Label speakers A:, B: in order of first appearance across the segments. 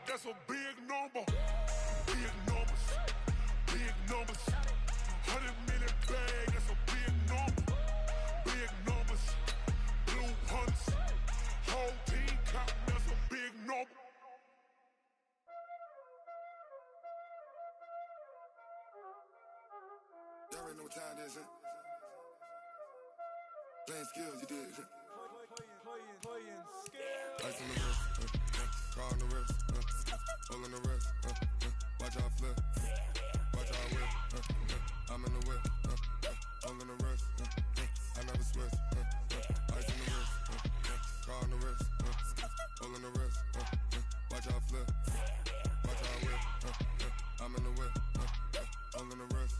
A: That's a big number. Big numbers. Big numbers. 100 million bag. That's a big number. Big numbers. Blue hunts. Whole team counting. That's a big number.
B: Y'all already know what time it is, huh? Playing skills, you did.
C: Playing skills.
B: Ice on the wrist, car on the wrist, hole on the wrist, watch out flip, watch out whip, I'm in the whip, hole in the wrist, I never switch, ice on the wrist, car on the wrist, hole in the wrist, watch out flip, watch out whip, I'm in the whip, hole in the wrist,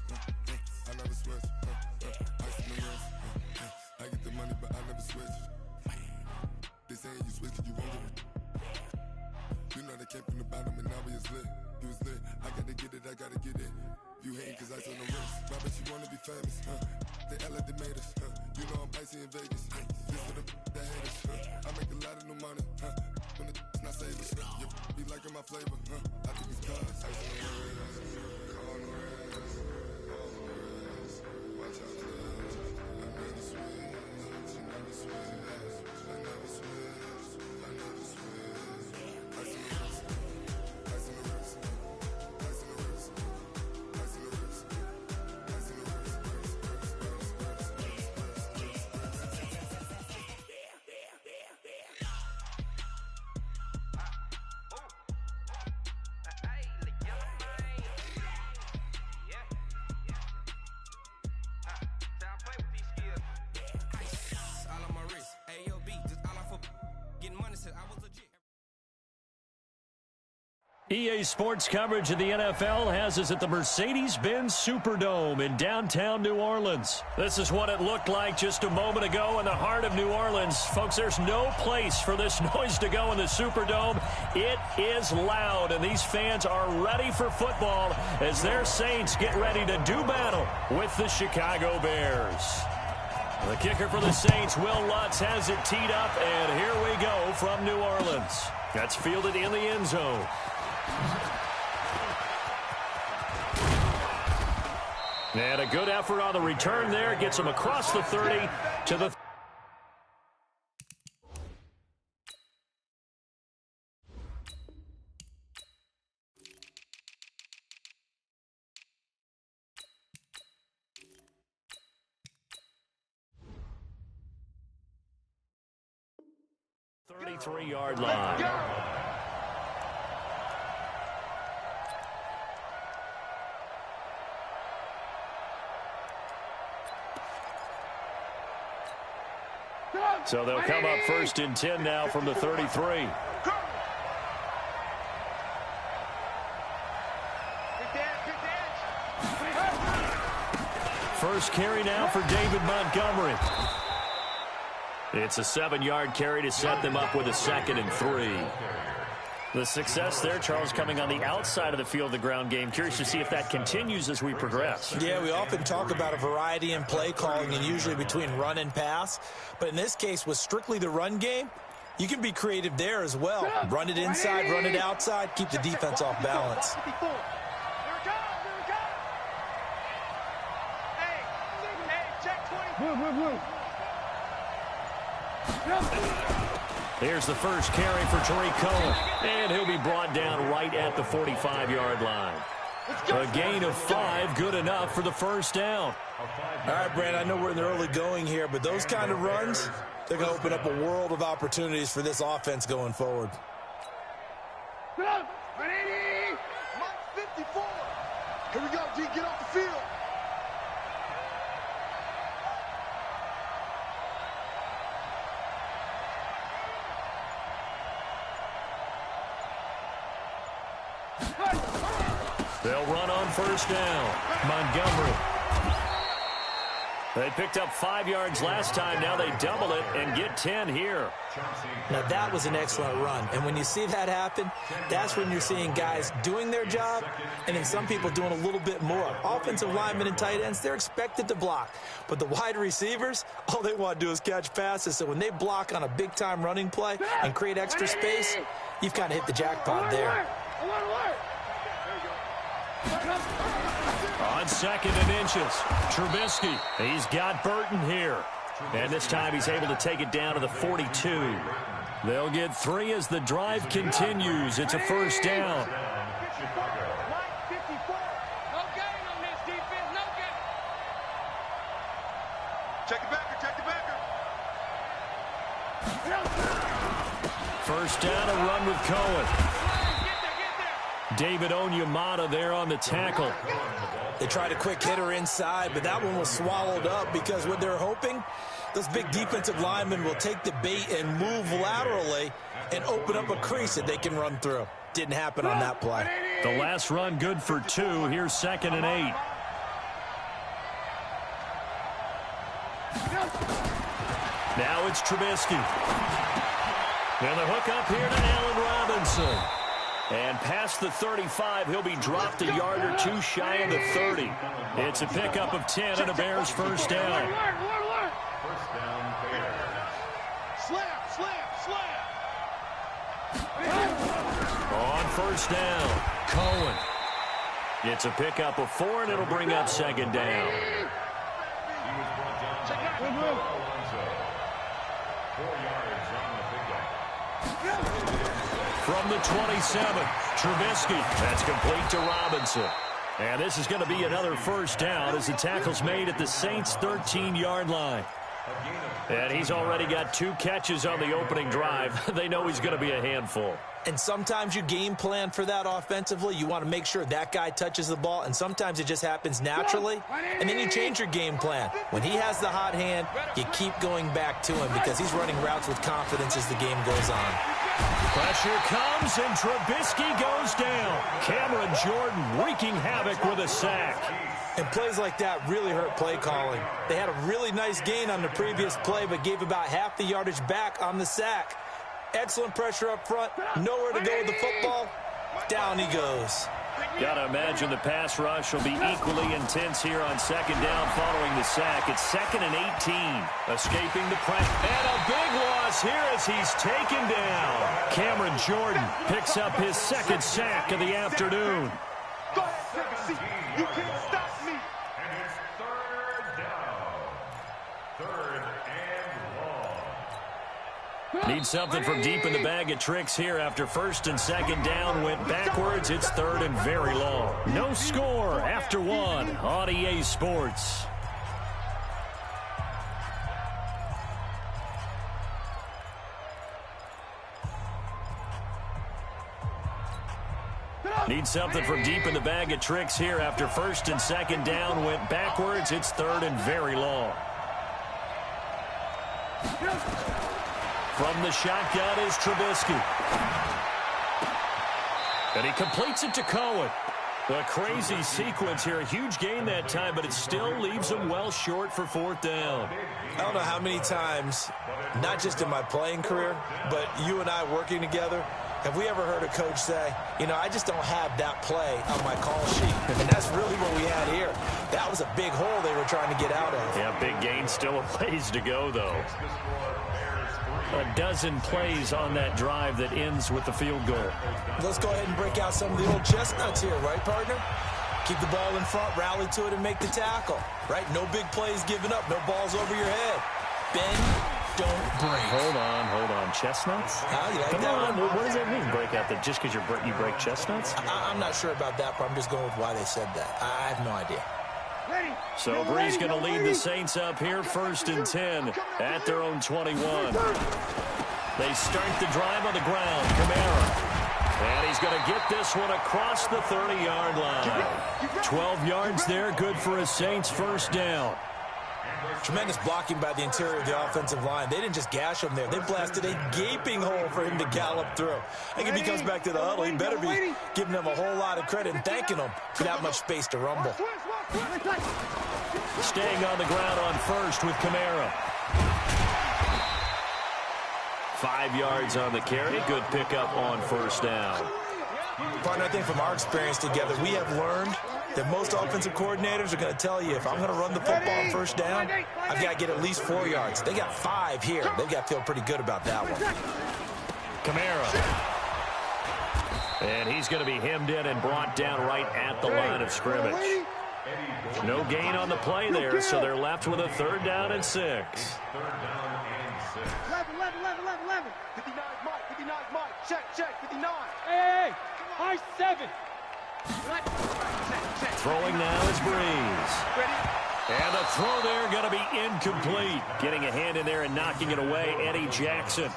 B: I never switch, ice on the wrist, I get the money but I never switch. They saying you switch cause you won't get it. You know they came from the bottom and now we is lit. You was lit, I gotta get it, I gotta get it. You hating cause ice on the wrist. Why bet you wanna be famous, They act like they made us, You know I'm icy in Vegas, This for the that hate us, I make a lot of new money, When it's not savers, You be liking my flavor, I think it's cause ice on the wrist, car on the wrist, all on the wrist. Watch out, cuz I never switch, you never switch. I never switch, I never switch. Ice on the wrist, ice on the wrist, ice on the wrist, ice on the wrist, ice on the wrist,
D: EA Sports coverage of the NFL has us at the Mercedes-Benz Superdome in downtown New Orleans. This is what it looked like just a moment ago in the heart of New Orleans. Folks, there's no place for this noise to go in the Superdome. It is loud, and these fans are ready for football as their Saints get ready to do battle with the Chicago Bears. The kicker for the Saints, Will Lutz, has it teed up, and here we go from New Orleans. That's fielded in the end zone. And a good effort on the return there. Gets him across the 30 to the... ...33-yard line. So they'll come up first and 10 now from the 33. First carry now for David Montgomery. It's a 7-yard carry to set them up with a 2nd and 3. The success there, Charles, coming on the outside of the field, the ground game. Curious to see if that continues as we progress.
E: Yeah, we often talk about a variety in play calling and usually between run and pass. But in this case, with strictly the run game, you can be creative there as well. Run it inside, run it outside, keep the defense off balance.
D: Here's the first carry for Tariq Cohen, and he'll be brought down right at the 45-yard line. A gain of 5, good enough for the first down.
E: All right, Brandon, I know we're in the early going here, but those kind of runs, they're going to open up a world of opportunities for this offense going forward.
C: 180! Mike 54! Here we go, D, get off the field!
D: They'll run on first down. Montgomery. They picked up 5 yards last time. Now they double it and get 10 here.
E: Now, that was an excellent run. And when you see that happen, that's when you're seeing guys doing their job and then some people doing a little bit more. Offensive linemen and tight ends, they're expected to block. But the wide receivers, all they want to do is catch passes. So when they block on a big-time running play and create extra space, you've kind of hit the jackpot there.
D: On 2nd and inches, Trubisky. He's got Burton here. And this time he's able to take it down to the 42. They'll get 3 as the drive continues. It's a first down.
C: Check the backer, check the backer.
D: First down, a run with Cohen. David Onyemata there on the tackle.
E: They tried a quick hitter inside, but that one was swallowed up because what they're hoping, those big defensive linemen will take the bait and move laterally and open up a crease that they can run through. Didn't happen on that play.
D: The last run good for 2. Here's 2nd and 8. Now it's Trubisky. And the hook up here to Allen Robinson. And past the 35, he'll be dropped a yard or 2 shy of the 30. It's a pickup of 10 and a Bears first down. On first down, Cohen. It's a pickup of 4, and it'll bring up 2nd down. From the 27, Trubisky. That's complete to Robinson. And this is going to be another first down as the tackle's made at the Saints' 13-yard line. And he's already got 2 catches on the opening drive. They know he's going to be a handful.
E: And sometimes you game plan for that offensively. You want to make sure that guy touches the ball, and sometimes it just happens naturally. And then you change your game plan. When he has the hot hand, you keep going back to him because he's running routes with confidence as the game goes on.
D: Pressure comes, and Trubisky goes down. Cameron Jordan wreaking havoc with a sack.
E: And plays like that really hurt play calling. They had a really nice gain on the previous play, but gave about half the yardage back on the sack. Excellent pressure up front. Nowhere to go with the football. Down he goes.
D: Gotta imagine the pass rush will be equally intense here on 2nd down following the sack. It's 2nd and 18. Escaping the pressure. And a big loss here as he's taken down. Cameron Jordan picks up his 2nd sack of the afternoon.
C: Go ahead, take a seat. You can't stop me.
A: And it's 3rd down. 3rd and long.
D: Need something from deep in the bag of tricks here after 1st and 2nd down went backwards. It's 3rd and very long. No score after 1 on EA Sports. Need something from deep in the bag of tricks here after 1st and 2nd down went backwards. It's 3rd and very long. From the shotgun is Trubisky. And he completes it to Cohen. A crazy sequence here. A huge gain that time, but it still leaves him well short for 4th down.
E: I don't know how many times, not just in my playing career, but you and I working together, have we ever heard a coach say, you know, I just don't have that play on my call sheet. And that's really what we had here. That was a big hole they were trying to get out of.
D: Yeah, big gain, still a ways to go, though. A dozen plays on that drive that ends with the field goal.
E: Let's go ahead and break out some of the old chestnuts here, right, partner? Keep the ball in front, rally to it, and make the tackle, right? No big plays given up, no balls over your head. Bend, don't break.
D: Hold on. Chestnuts?
E: You like
D: Come
E: that
D: on,
E: one?
D: what does that mean, break out? That just because you break chestnuts?
E: I'm not sure about that, but I'm just going with why they said that. I have no idea.
D: So Bree's going to lead the Saints up here, 1st and 10 at their own 21. They start the drive on the ground. Kamara. And he's going to get this one across the 30-yard line. 12 yards there, good for a Saints first down.
E: Tremendous blocking by the interior of the offensive line. They didn't just gash him there. They blasted a gaping hole for him to gallop through. I think if he comes back to the huddle, he better be giving them a whole lot of credit and thanking them for that much space to rumble.
D: Staying on the ground on first with Kamara. 5 yards on the carry. Good pickup on first down.
E: Partner, I think from our experience together, we have learned that most offensive coordinators are going to tell you, if I'm going to run the football on first down, I've got to get at least 4 yards. They got 5 here. They've got to feel pretty good about that one.
D: Kamara. And he's going to be hemmed in and brought down right at the line of scrimmage. No gain on the play there, so they're left with a 3rd down and 6.
C: 11. 59 Mike. 59 Mike. Check. 59. Hey. High 7.
D: Throwing now is Breeze. And the throw there going to be incomplete. Getting a hand in there and knocking it away, Eddie Jackson.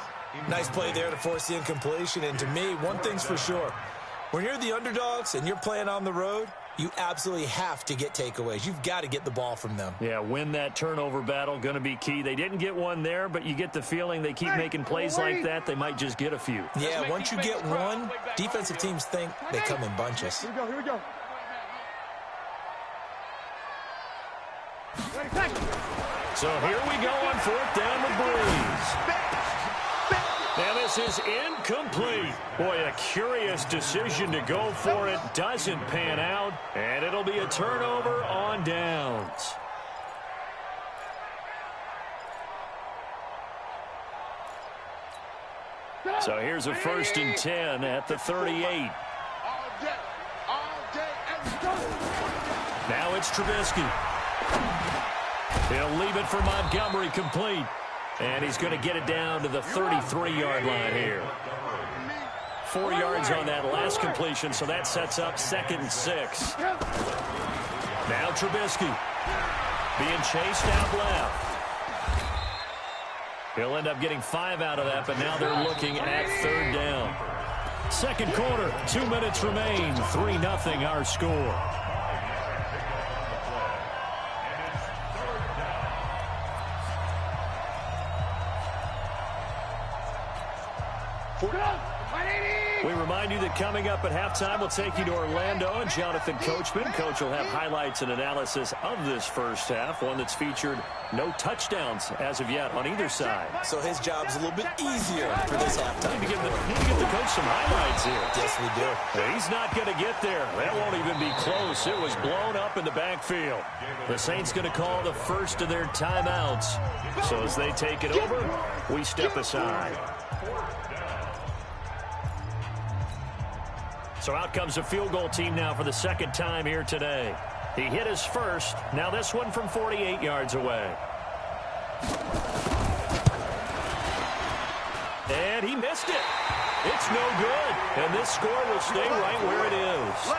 E: Nice play there to force the incompletion. And to me, one thing's for sure. When you're the underdogs and you're playing on the road, you absolutely have to get takeaways. You've got to get the ball from them.
D: Yeah, win that turnover battle, going to be key. They didn't get one there, but you get the feeling they keep making plays like that, they might just get a few.
E: Yeah, once you get one, defensive teams think they come in bunches.
C: Here we go.
D: So here we go on 4th down with Breeze. And this is incomplete. Boy, a curious decision to go for it. Doesn't pan out, and it'll be a turnover on downs. So here's a 1st and 10 at the 38. Now it's Trubisky. He'll leave it for Montgomery complete. And he's going to get it down to the 33-yard line here. 4 yards on that last completion, so that sets up 2nd and 6. Now Trubisky being chased out left. He'll end up getting 5 out of that, but now they're looking at 3rd down. 2nd quarter, 2 minutes remain. 3-0 our score. We remind you that coming up at halftime, we'll take you to Orlando and Jonathan Coachman. Coach will have highlights and analysis of this first half, one that's featured no touchdowns as of yet on either side.
E: So his job's a little bit easier for this halftime.
D: Need to give the coach some highlights here.
E: Yes, we do.
D: He's not going to get there. That won't even be close. It was blown up in the backfield. The Saints going to call the first of their timeouts. So as they take it over, we step aside. So out comes a field goal team now for the 2nd time here today. He hit his first. Now this one from 48 yards away. And he missed it. It's no good. And this score will stay right where it is.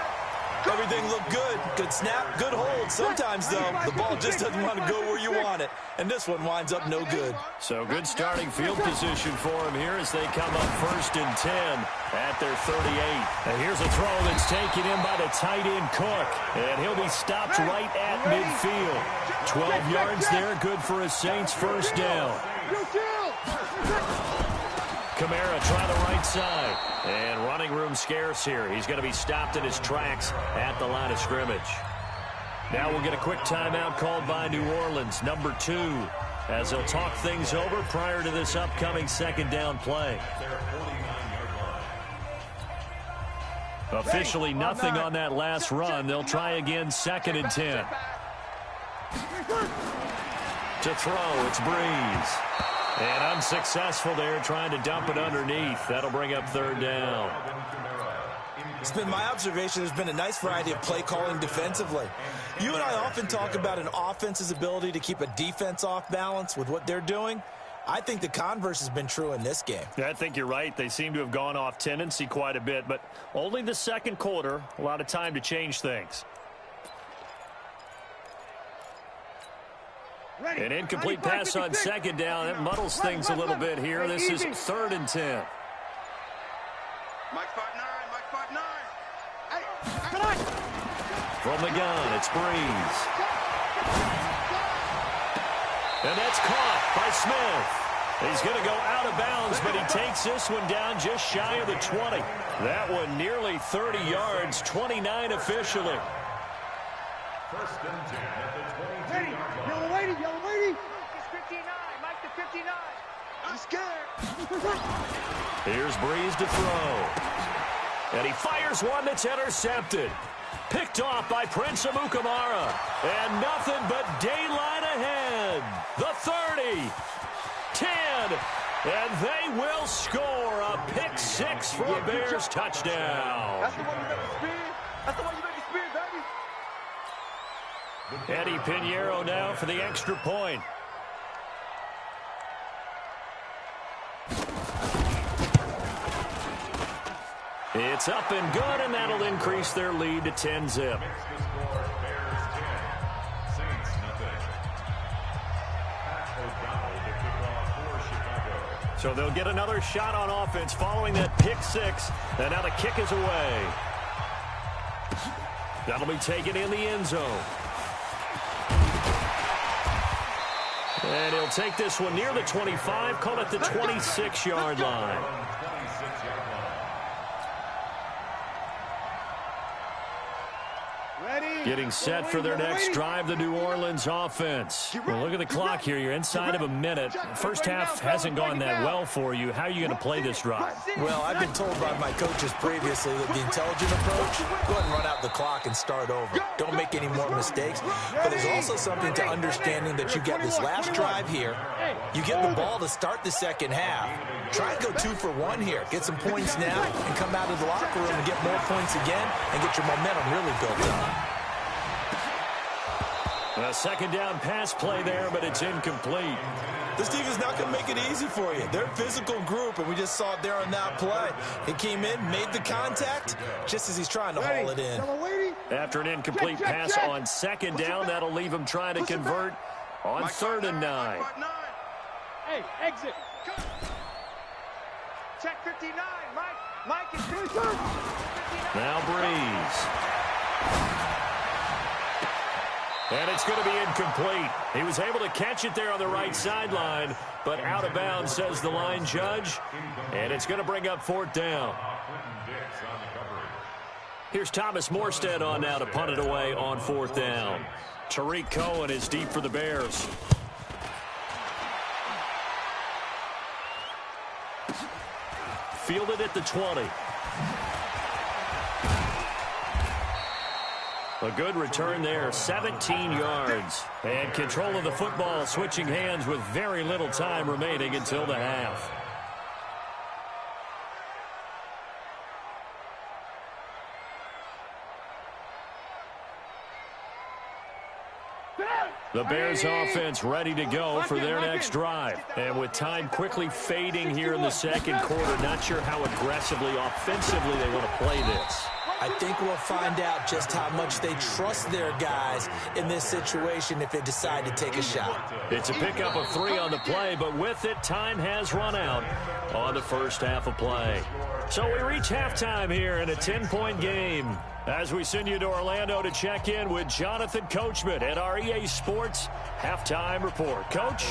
E: Everything looked good. Good snap, good hold. Sometimes, though, the ball just doesn't want to go where you want it. And this one winds up no good.
D: So good starting field position for him here as they come up 1st and 10 at their 38. And here's a throw that's taken in by the tight end Cook. And he'll be stopped right at midfield. 12 yards there, good for a Saints 1st down. Kamara try the right side. And running room scarce here. He's going to be stopped in his tracks at the line of scrimmage. Now we'll get a quick timeout called by New Orleans, number 2, as they'll talk things over prior to this upcoming 2nd down play. Officially nothing on that last run. They'll try again 2nd and 10. To throw, it's Breeze. And unsuccessful there, trying to dump it underneath. That'll bring up 3rd down.
E: It's been my observation there's been a nice variety of play calling defensively. You and I often talk about an offense's ability to keep a defense off balance with what they're doing. I think the converse has been true in this game.
D: Yeah, I think you're right. They seem to have gone off tendency quite a bit, but only the 2nd quarter, a lot of time to change things. An incomplete pass on 2nd down. That muddles things a little bit here. This is 3rd and 10. From the gun, it's Breeze. And that's caught by Smith. He's going to go out of bounds, but he takes this one down just shy of the 20. That one nearly 30 yards, 29 officially.
A: First and 10 at the 22-yard line.
C: Yellow lady, yellow lady.
F: It's 59, Mike to 59.
C: I'm scared.
D: Here's Breeze to throw. And he fires one that's intercepted. Picked off by Prince Amukamara. And nothing but daylight ahead. The 30. 10. And they will score a pick six for a Bears touchdown.
C: That's the one you make it spin. That's the one you make it spin, baby.
D: Eddie Pinheiro now for the extra point. It's up and good, and that'll increase their lead to 10-zip. So they'll get another shot on offense following that pick six. And now the kick is away. That'll be taken in the end zone. And he'll take this one near the 25, call it the 26-yard line. Getting set for their next drive, the New Orleans offense. Well, look at the clock here. You're inside of a minute. First half hasn't gone that well for you. How are you going to play this drive?
E: Well, I've been told by my coaches previously that the intelligent approach, go ahead and run out the clock and start over. Don't make any more mistakes. But there's also something to understanding that you get this last drive here. You get the ball to start the second half. Try and go 2 for 1 here. Get some points now and come out of the locker room and get more points again and get your momentum really built up.
D: A second down pass play there, but it's incomplete.
E: This team is not going to make it easy for you. They're a physical group, and we just saw it there on that play. He came in, made the contact, just as he's trying to haul it in.
D: After an incomplete pass on second down, that'll leave him trying to convert on 3rd and 9.
C: Hey, exit.
F: Check 59, Mike is 59.
D: Now Breeze. And it's going to be incomplete. He was able to catch it there on the right sideline, but out of bounds, says the line judge. And it's going to bring up 4th down. Here's Thomas Morstead on now to punt it away on 4th down. Tariq Cohen is deep for the Bears. Fielded at the 20. A good return there, 17 yards. And control of the football, switching hands with very little time remaining until the half. The Bears offense ready to go for their next drive. And with time quickly fading here in the second quarter, not sure how aggressively, offensively they want to play this.
E: I think we'll find out just how much they trust their guys in this situation if they decide to take a shot.
D: It's a pickup of 3 on the play, but with it, time has run out on the first half of play. So we reach halftime here in a 10-point game as we send you to Orlando to check in with Jonathan Coachman at our EA Sports Halftime Report. Coach?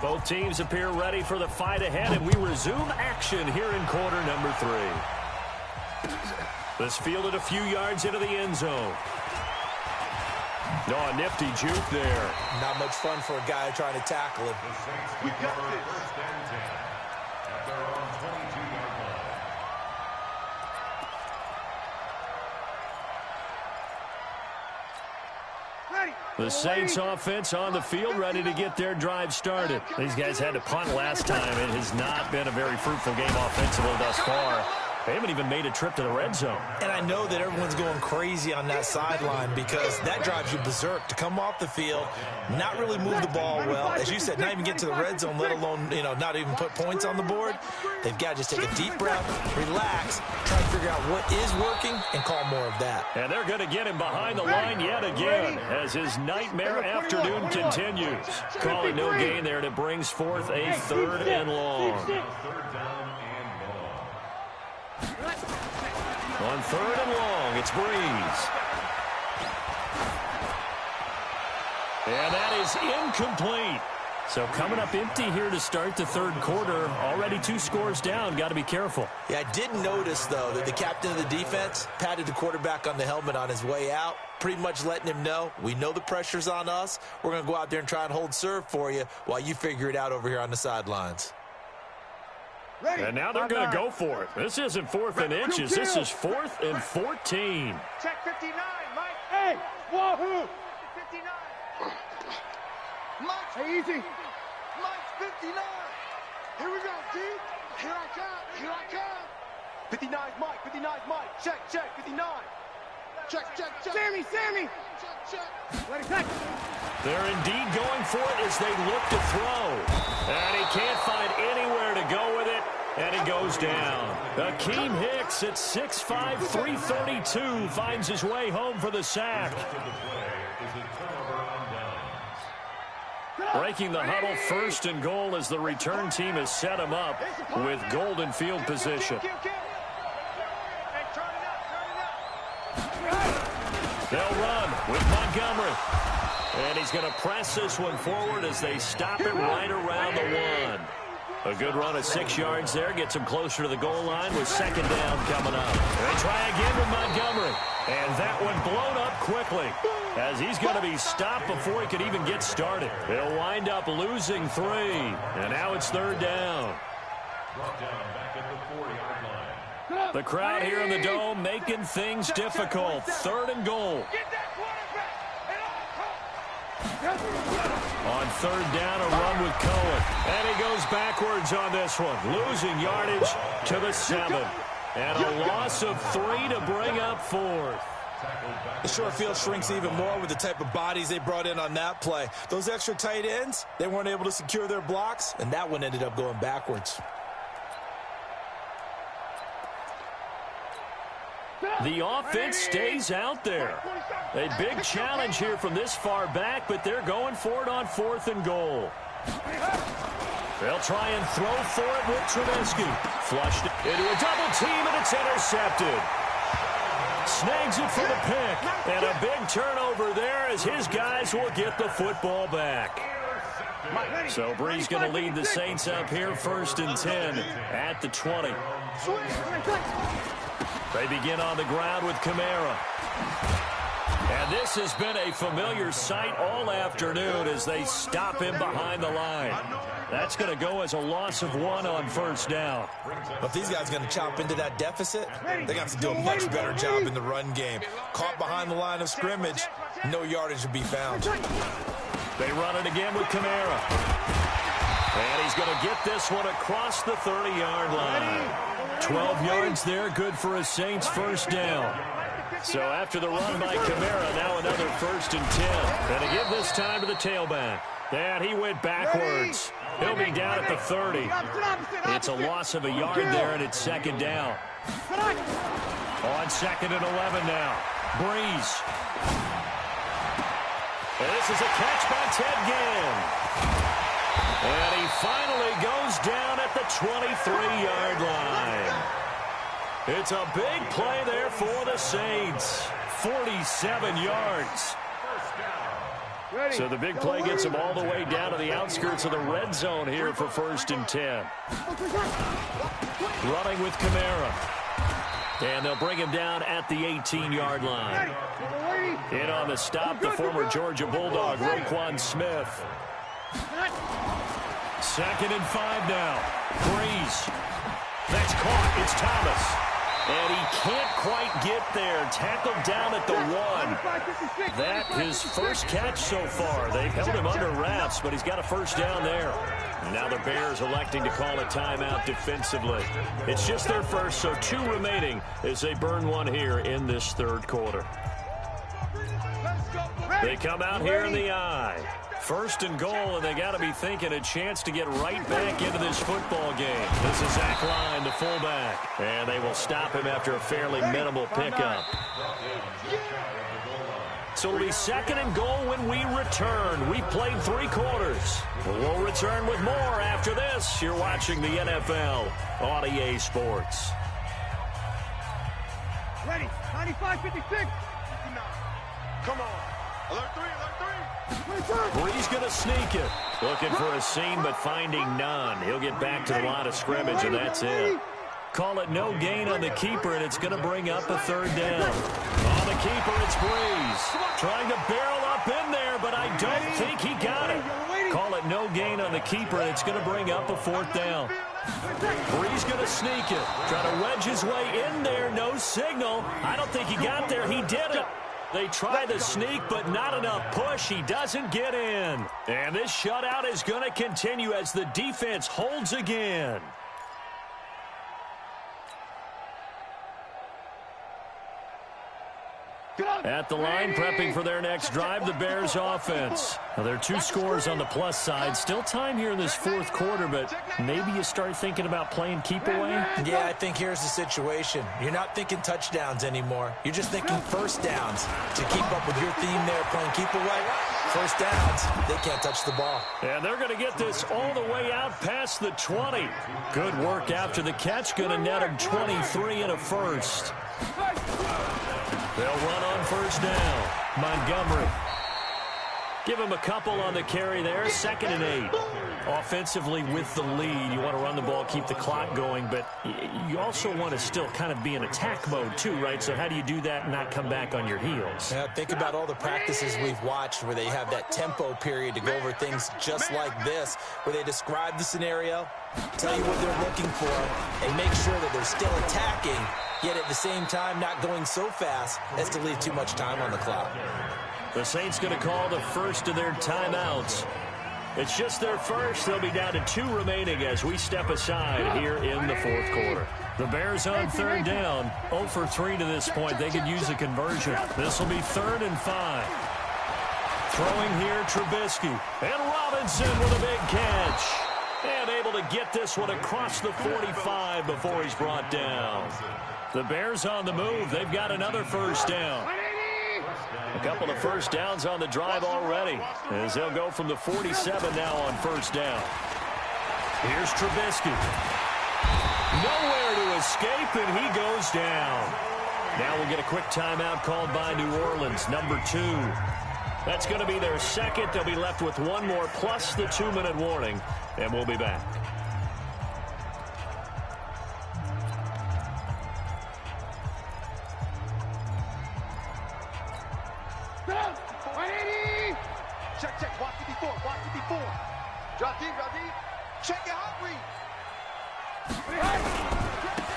D: Both teams appear ready for the fight ahead, and we resume action here in quarter number 3. This fielded a few yards into the end zone. Oh, a nifty juke there.
E: Not much fun for a guy trying to tackle him.
C: We got this.
D: The Saints offense on the field, ready to get their drive started. These guys had to punt last time. It has not been a very fruitful game offensively thus far. They haven't even made a trip to the red zone.
E: And I know that everyone's going crazy on that sideline because that drives you berserk to come off the field, not really move the ball well. As you said, not even get to the red zone, let alone, not even put points on the board. They've got to just take a deep breath, relax, try to figure out what is working, and call more of that.
D: And they're going to get him behind the line yet again as his nightmare afternoon continues. Calling no gain there, and it brings forth a 3rd and long. On 3rd and long, it's Breeze. And that is incomplete. So coming up empty here to start the third quarter. Already 2 scores down. Got to be careful.
E: Yeah, I did notice, though, that the captain of the defense patted the quarterback on the helmet on his way out, pretty much letting him know, we know the pressure's on us. We're going to go out there and try and hold serve for you while you figure it out over here on the sidelines.
C: Ready.
D: And now they're going to go for it. This isn't 4th and inches. This is 4th and 14.
F: Check 59, Mike.
C: Hey, wahoo!
F: 59.
C: Mike, hey, easy.
F: Mike's 59.
C: Here we go, D. Here I come. Here I come.
F: 59's Mike. 59's Mike. Check, 59.
C: Check. Sammy. Check. Ready, check.
D: They're indeed going for it as they look to throw. And he can't find anywhere to go with it. And he goes down. Akeem Hicks at 6'5", 332 finds his way home for the sack. Breaking the huddle, 1st and goal as the return team has set him up with golden field position.
F: Hey, turn it up.
D: They'll run with Montgomery. And he's going to press this one forward as they stop it right around the 1. A good run of 6 yards there. Gets him closer to the goal line with 2nd down coming up. They try again with Montgomery. And that one blown up quickly as he's going to be stopped before he could even get started. They'll wind up losing 3. And now it's 3rd down. The crowd here in the Dome making things difficult. 3rd and goal. On 3rd down, a run with Cohen. And he goes backwards on this one, losing yardage to the 7. And a loss of 3 to bring up 4th.
E: The short field shrinks even more with the type of bodies they brought in on that play. Those extra tight ends, they weren't able to secure their blocks, and that one ended up going backwards.
D: The offense stays out there. A big challenge here from this far back, but they're going for it on 4th and goal. They'll try and throw for it with Trubisky. Flushed into a double team, and it's intercepted. Snags it for the pick. And a big turnover there as his guys will get the football back. So Bree's going to lead the Saints up here 1st and 10 at the 20. They begin on the ground with Kamara. And this has been a familiar sight all afternoon as they stop him behind the line. That's going to go as a loss of 1 on 1st down.
E: If these guys are going to chop into that deficit, they're going to have to do a much better job in the run game. Caught behind the line of scrimmage, no yardage to be found.
D: They run it again with Kamara. And he's going to get this one across the 30-yard line. 12 yards there, good for a Saints 1st down. So after the run by Kamara, now another 1st and 10. And to give this time to the tailback. And he went backwards. He'll be down at the 30. It's a loss of a yard there, and it's 2nd down. On 2nd and 11 now. Breeze. And this is a catch by Ted Ginn. And he finally goes down at the 23-yard line. It's a big play there for the Saints. 47 yards. So the big play gets him all the way down to the outskirts of the red zone here for 1st and 10. Running with Kamara. And they'll bring him down at the 18-yard line. In on the stop, the former Georgia Bulldog, Roquan Smith. 2nd and 5 now. Breeze. That's caught. It's Thomas. And he can't quite get there. Tackled down at the 1. That his first catch so far. They've held him under wraps, but he's got a 1st down there. Now the Bears electing to call a timeout defensively. It's just their first, so 2 remaining as they burn 1 here in this 3rd quarter. They come out here in the eye. 1st and goal, and they got to be thinking a chance to get right back into this football game. This is Zach Line, the fullback. And they will stop him after a fairly minimal pickup. So it'll be 2nd and goal when we return. We played 3 quarters. We'll return with more after this. You're watching the NFL on EA Sports.
C: Ready, 95, 56.
F: Come on. Alert 3, alert 3.
D: Breeze going to sneak it. Looking for a seam, but finding none. He'll get back to the line of scrimmage, and that's it. Call it no gain on the keeper, and it's going to bring up a third down. On the keeper, it's Breeze. Trying to barrel up in there, but I don't think he got it. Call it no gain on the keeper, and it's going to bring up a fourth down. Breeze going to sneak it. Try to wedge his way in there. No signal. I don't think he got there. He did it. They try the sneak, but not enough push. He doesn't get in. And this shutout is going to continue as the defense holds again. At the line, prepping for their next drive, the Bears offense. Now, there are two scores on the plus side. Still time here in this fourth quarter, but maybe you start thinking about playing keep away?
E: Yeah, I think here's the situation. You're not thinking touchdowns anymore. You're just thinking first downs. To keep up with your theme there, playing keep away, first downs, they can't touch the ball.
D: And they're going to get this all the way out past the 20. Good work after the catch. Going to net him 23 and a first. They'll run on first down. Montgomery. Give him a couple on the carry there. 2nd and 8. Offensively with the lead, you want to run the ball, keep the clock going, but you also want to still kind of be in attack mode too, right? So how do you do that and not come back on your heels?
E: Yeah, think about all the practices we've watched where they have that tempo period to go over things just like this, where they describe the scenario, tell you what they're looking for, and make sure that they're still attacking, yet at the same time not going so fast as to leave too much time on the clock.
D: The Saints going to call the first of their timeouts. It's just their first. They'll be down to 2 remaining as we step aside here in the fourth quarter. The Bears on third down. 0 for 3 to this point. They could use a conversion. This will be 3rd and 5. Throwing here, Trubisky. And Robinson with a big catch. And able to get this one across the 45 before he's brought down. The Bears on the move. They've got another first down. A couple of first downs on the drive already, as they'll go from the 47 now on first down. Here's Trubisky. Nowhere to escape, and he goes down. Now we'll get a quick timeout called by New Orleans, number 2. That's going to be their second. They'll be left with one more, plus the 2-minute warning, and we'll be back.
F: Check, watch 54, watch 54. Drop deep, check it out, read.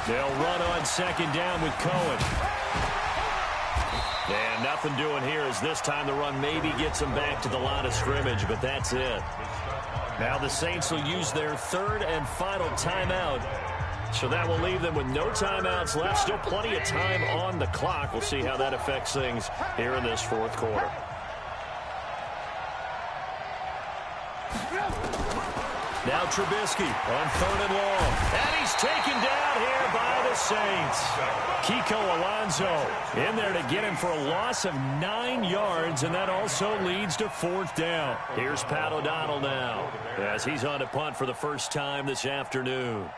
D: They'll run on second down with Cohen. And nothing doing here as this time the run maybe gets them back to the line of scrimmage, but that's it. Now the Saints will use their 3rd and final timeout. So that will leave them with no timeouts left. Still plenty of time on the clock. We'll see how that affects things here in this fourth quarter. Now Trubisky on 3rd and long. And he's taken down here by the Saints. Kiko Alonso in there to get him for a loss of 9 yards, and that also leads to 4th down. Here's Pat O'Donnell now as he's on to punt for the first time this afternoon.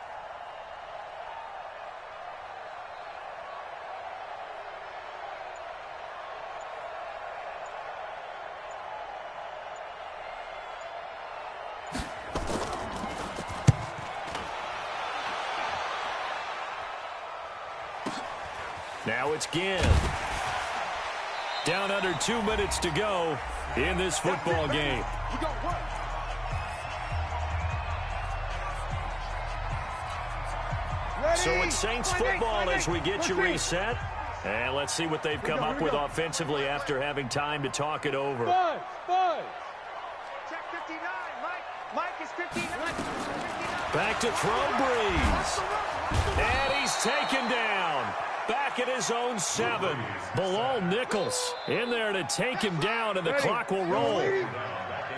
D: Now it's Ginn. Down under 2 minutes to go in this football game. So it's Saints football as we get you reset. And let's see what they've come up with offensively after having time to talk it over.
F: Check 59, Mike is 59.
D: Back to throw, Breeze. And he's taken down. Back at his own 7. Bilal Nichols in there to take him down, and the clock will roll.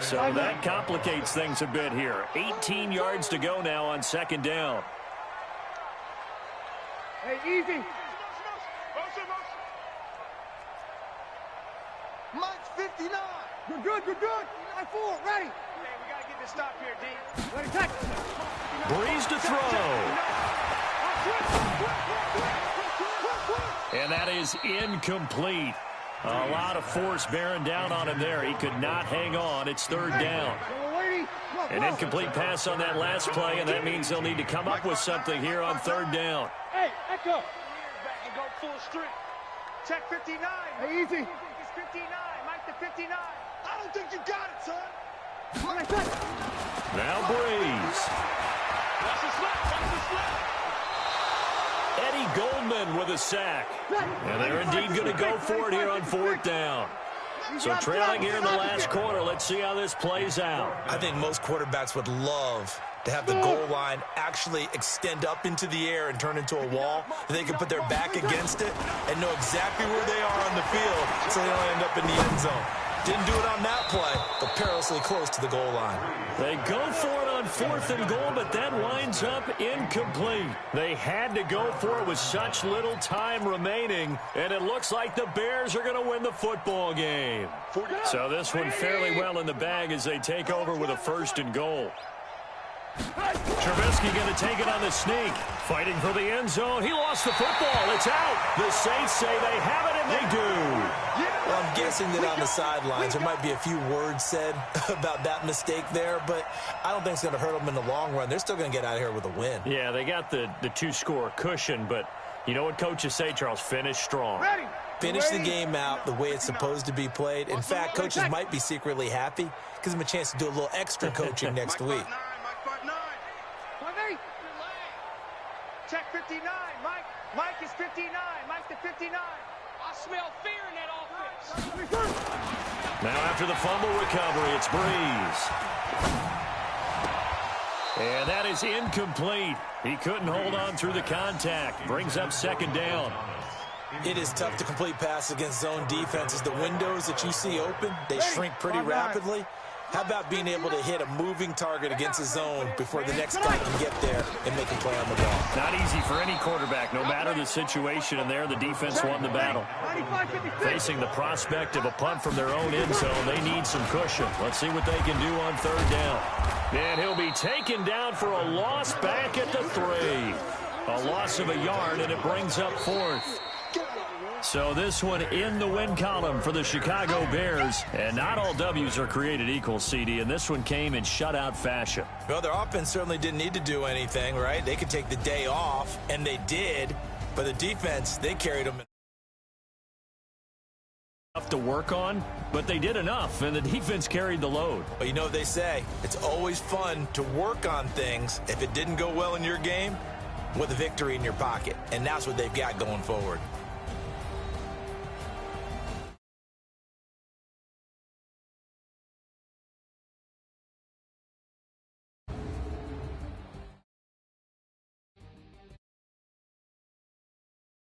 D: So that complicates things a bit here. 18 yards to go now on second down.
C: Hey, easy.
F: Mike's 59.
C: You're good. 9-4, ready.
F: Okay, we got to get this stop here, D.
C: Ready, check.
D: Breeze to throw. And that is incomplete. A lot of force bearing down on him there. He could not hang on. It's 3rd down. An incomplete pass on that last play, and that means they'll need to come up with something here on third down.
C: Hey, echo.
F: Back and go full strength. Check 59.
C: Hey, easy.
F: It's 59. Mike the 59. I don't think you got it, son.
D: Now Breeze.
F: Watch the slap. Watch the slap.
D: Eddie Goldman with a sack. And they're indeed going to go for it here on fourth down. So trailing here in the last quarter, let's see how this plays out.
E: I think most quarterbacks would love to have the goal line actually extend up into the air and turn into a wall. They can put their back against it and know exactly where they are on the field so they don't end up in the end zone. Didn't do it on that play, but perilously close to the goal line.
D: They go for it on fourth and goal, but that winds up incomplete. They had to go for it with such little time remaining, and it looks like the Bears are going to win the football game. So this one fairly well in the bag as they take over with a first and goal. Trubisky going to take it on the sneak. Fighting for the end zone. He lost the football. It's out. The Saints say they have it, and they do.
E: Well, I'm guessing that on the sidelines there might be a few words said about that mistake there, but I don't think it's going to hurt them in the long run. They're still going to get out of here with a win.
D: Yeah, they got the two-score cushion, but you know what coaches say, Charles? Finish strong.
E: Finish the game out the way it's supposed to be played. In fact, coaches might be secretly happy. Gives them a chance to do a little extra coaching next week.
F: Check 59. Mike is 59. Mike the 59. I smell fear in that offense.
D: Now after the fumble recovery, it's Breeze. And that is incomplete. He couldn't hold on through the contact. Brings up second down.
E: It is tough to complete passes against zone defenses. The windows that you see open, they shrink pretty rapidly. How about being able to hit a moving target against a zone before the next guy can get there and make a play on the ball?
D: Not easy for any quarterback, no matter the situation, and there the defense won the battle. Facing the prospect of a punt from their own end zone, they need some cushion. Let's see what they can do on third down. And he'll be taken down for a loss back at the 3. A loss of a yard, and it brings up fourth. So this one in the win column for the Chicago Bears. And not all W's are created equal, CD, and this one came in shutout fashion.
E: Well, their offense certainly didn't need to do anything, right? They could take the day off, and they did. But the defense, they carried them.
D: To work on, but they did enough, and the defense carried the load.
E: But you know what they say, it's always fun to work on things if it didn't go well in your game with a victory in your pocket, and that's what they've got going forward.